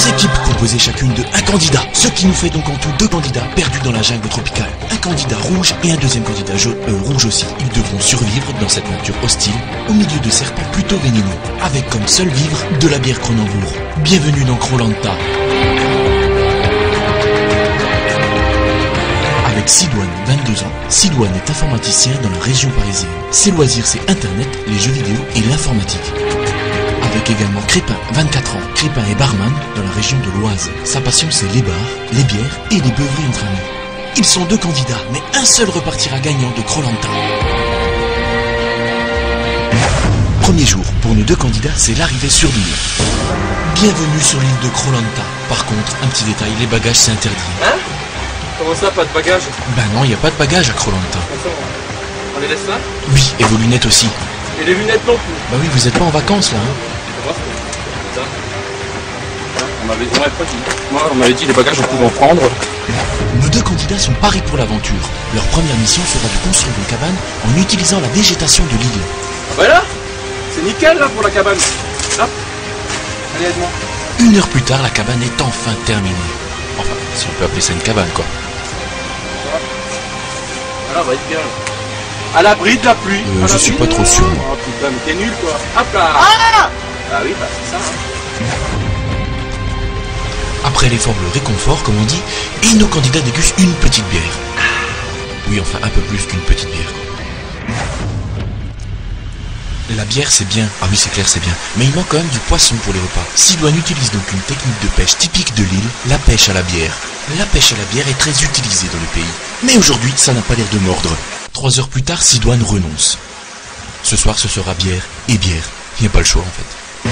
Deux équipes composées chacune de un candidat, ce qui nous fait donc en tout deux candidats perdus dans la jungle tropicale. Un candidat rouge et un deuxième candidat rouge aussi. Ils devront survivre dans cette nature hostile, au milieu de serpents plutôt vénéneux, avec comme seul vivre de la bière Kronenbourg. Bienvenue dans Koh-Lanta. Avec Sidoine, 22 ans, Sidoine est informaticien dans la région parisienne. Ses loisirs, c'est Internet, les jeux vidéo et l'informatique. Avec également Crépin, 24 ans. Crépin est barman dans la région de l'Oise. Sa passion, c'est les bars, les bières et les beuveries entre amis. Ils sont deux candidats, mais un seul repartira gagnant de Koh-Lanta. Premier jour, pour nos deux candidats, c'est l'arrivée sur l'île. Bienvenue sur l'île de Koh-Lanta. Par contre, un petit détail, les bagages, c'est interdit. Hein? Comment ça, pas de bagages? Ben non, il n'y a pas de bagages à Koh-Lanta. On les laisse là? Oui, et vos lunettes aussi. Et les lunettes non plus? Bah oui, vous êtes pas en vacances là, hein. On m'avait dit les bagages on pouvait en prendre. Nos deux candidats sont parés pour l'aventure. Leur première mission sera de construire une cabane en utilisant la végétation de l'île. Voilà, c'est nickel là pour la cabane. Hop. Allez, aide-moi. Une heure plus tard, la cabane est enfin terminée. Enfin, si on peut appeler ça une cabane, quoi. Alors, va être bien. À l'abri de la pluie. Je suis pas trop sûr. Oh putain, mais t'es nul quoi. Hop là. Ah, ah oui, bah c'est ça. Hein. Après l'effort, le réconfort, comme on dit, et nos candidats dégustent une petite bière. Oui, enfin, un peu plus qu'une petite bière, quoi. La bière, c'est bien. Ah oui, c'est clair, c'est bien. Mais il manque quand même du poisson pour les repas. Sidoine utilise donc une technique de pêche typique de l'île, la pêche à la bière. La pêche à la bière est très utilisée dans le pays. Mais aujourd'hui, ça n'a pas l'air de mordre. 3 heures plus tard, Sidoine renonce. Ce soir, ce sera bière et bière. Il n'y a pas le choix, en fait.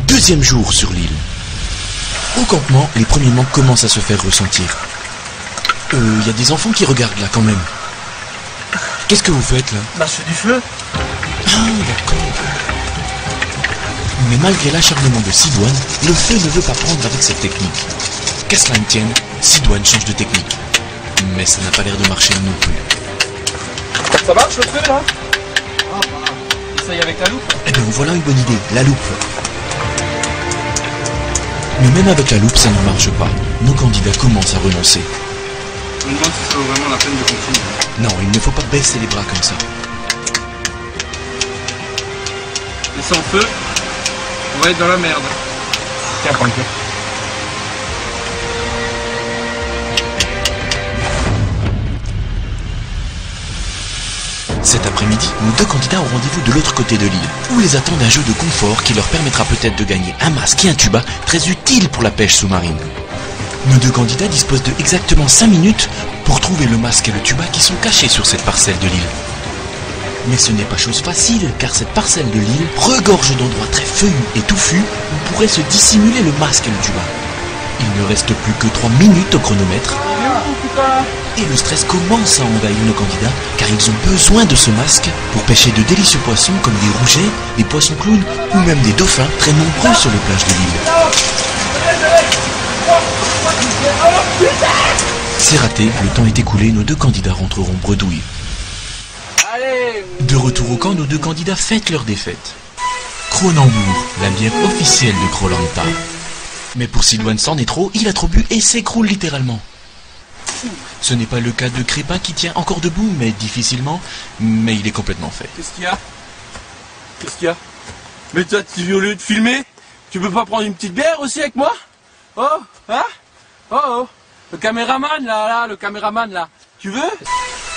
Deuxième jour sur l'île. Au campement, les premiers manques commencent à se faire ressentir. Il y a des enfants qui regardent, là, quand même. Qu'est-ce que vous faites, là? Bah, je fais du feu. Ah, d'accord. Mais malgré l'acharnement de Sidoine, le feu ne veut pas prendre avec cette technique. Qu'à cela ne tienne, Sidoine change de technique. Mais ça n'a pas l'air de marcher non plus. Ça marche le feu là? Ah bah, essaye avec la loupe. Eh bien voilà une bonne idée, la loupe. Mais même avec la loupe, ça ne marche pas. Nos candidats commencent à renoncer. Je me demande si ça vaut vraiment la peine de continuer. Non, il ne faut pas baisser les bras comme ça. Et sans feu, on va être dans la merde. Tiens, prends le feu. Cet après-midi, nos deux candidats ont rendez-vous de l'autre côté de l'île, où les attend un jeu de confort qui leur permettra peut-être de gagner un masque et un tuba très utile pour la pêche sous-marine. Nos deux candidats disposent de exactement 5 minutes pour trouver le masque et le tuba qui sont cachés sur cette parcelle de l'île. Mais ce n'est pas chose facile, car cette parcelle de l'île regorge d'endroits très feuillus et touffus où pourrait se dissimuler le masque et le tuba. Il ne reste plus que 3 minutes au chronomètre. Et le stress commence à envahir nos candidats, car ils ont besoin de ce masque pour pêcher de délicieux poissons comme des rougets, des poissons clowns ou même des dauphins très nombreux sur les plages de l'île. C'est raté, le temps est écoulé, nos deux candidats rentreront bredouilles. De retour au camp, nos deux candidats fêtent leur défaite. Kronenbourg, la bière officielle de Koh-Lanta. Mais pour Sidoine, c'en est trop, il a trop bu et s'écroule littéralement. Ce n'est pas le cas de Crépin qui tient encore debout, mais difficilement, mais il est complètement fait. Qu'est-ce qu'il y a? Qu'est-ce qu'il y a? Mais toi, au lieu de filmer, tu peux pas prendre une petite bière aussi avec moi? Oh, hein? Oh, le caméraman là, le caméraman là, tu veux?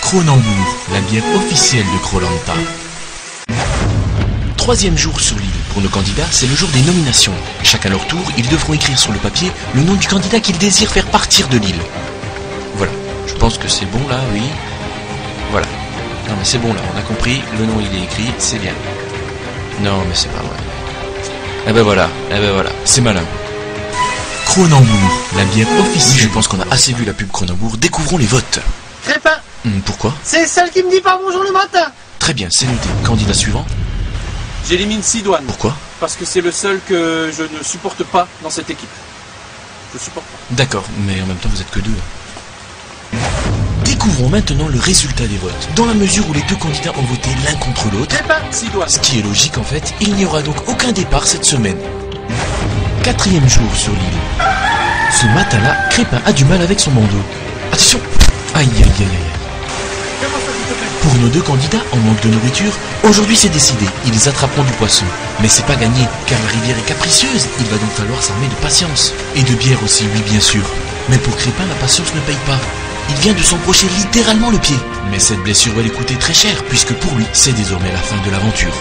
Kronenbourg, la bière officielle de Koh-Lanta. 3e jour sur l'île. Pour nos candidats, c'est le jour des nominations. Chacun leur tour, ils devront écrire sur le papier le nom du candidat qu'ils désirent faire partir de l'île. Voilà, je pense que c'est bon là, oui. Voilà. Non mais c'est bon là, on a compris, le nom il est écrit, c'est bien. Non mais c'est pas vrai. Eh ben voilà, c'est malin. Kronenbourg, la bière officielle. Oui, je pense qu'on a assez vu la pub Kronenbourg, découvrons les votes. Crépin. Pourquoi? C'est celle qui me dit pas bonjour le matin. Très bien, c'est noté. Candidat suivant. J'élimine Sidoine. Pourquoi? Parce que c'est le seul que je ne supporte pas dans cette équipe. Je supporte pas. D'accord, mais en même temps vous êtes que deux. Découvrons maintenant le résultat des votes. Dans la mesure où les deux candidats ont voté l'un contre l'autre, Sidoine. ce qui est logique en fait, il n'y aura donc aucun départ cette semaine. 4e jour sur l'île. Ce matin-là, Crépin a du mal avec son bandeau. Attention! Aïe aïe aïe aïe. Pour nos 2 candidats en manque de nourriture, aujourd'hui c'est décidé, ils attraperont du poisson. Mais c'est pas gagné, car la rivière est capricieuse, il va donc falloir s'armer de patience. Et de bière aussi, oui bien sûr. Mais pour Crépin, la patience ne paye pas. Il vient de s'embrocher littéralement le pied. Mais cette blessure va lui coûter très cher, puisque pour lui, c'est désormais la fin de l'aventure.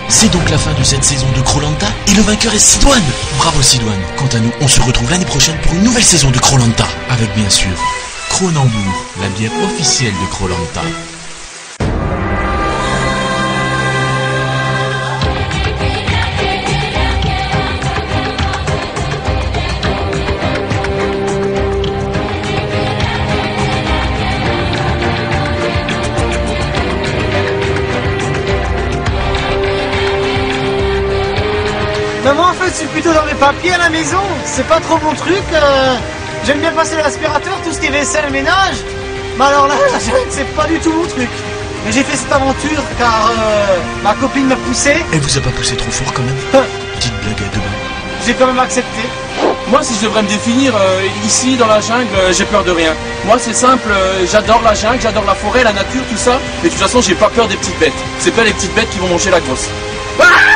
C'est donc la fin de cette saison de Koh-Lanta, et le vainqueur est Sidoine. Bravo Sidoine. Quant à nous, on se retrouve l'année prochaine pour une nouvelle saison de Koh-Lanta, avec bien sûr Kronenbourg, la bière officielle de Koh-Lanta. Mais moi en fait je suis plutôt dans mes papiers à la maison, c'est pas trop mon truc. J'aime bien passer l'aspirateur, tout ce qui est vaisselle et ménage. Mais alors là, c'est pas du tout mon truc. Mais j'ai fait cette aventure car ma copine m'a poussé. Elle vous a pas poussé trop fort quand même? Petite blague à demain. J'ai quand même accepté. Moi, si je devrais me définir, ici, dans la jungle, j'ai peur de rien. Moi, c'est simple, j'adore la jungle, j'adore la forêt, la nature, tout ça. Mais de toute façon, j'ai pas peur des petites bêtes. C'est pas les petites bêtes qui vont manger la grosse. Ah!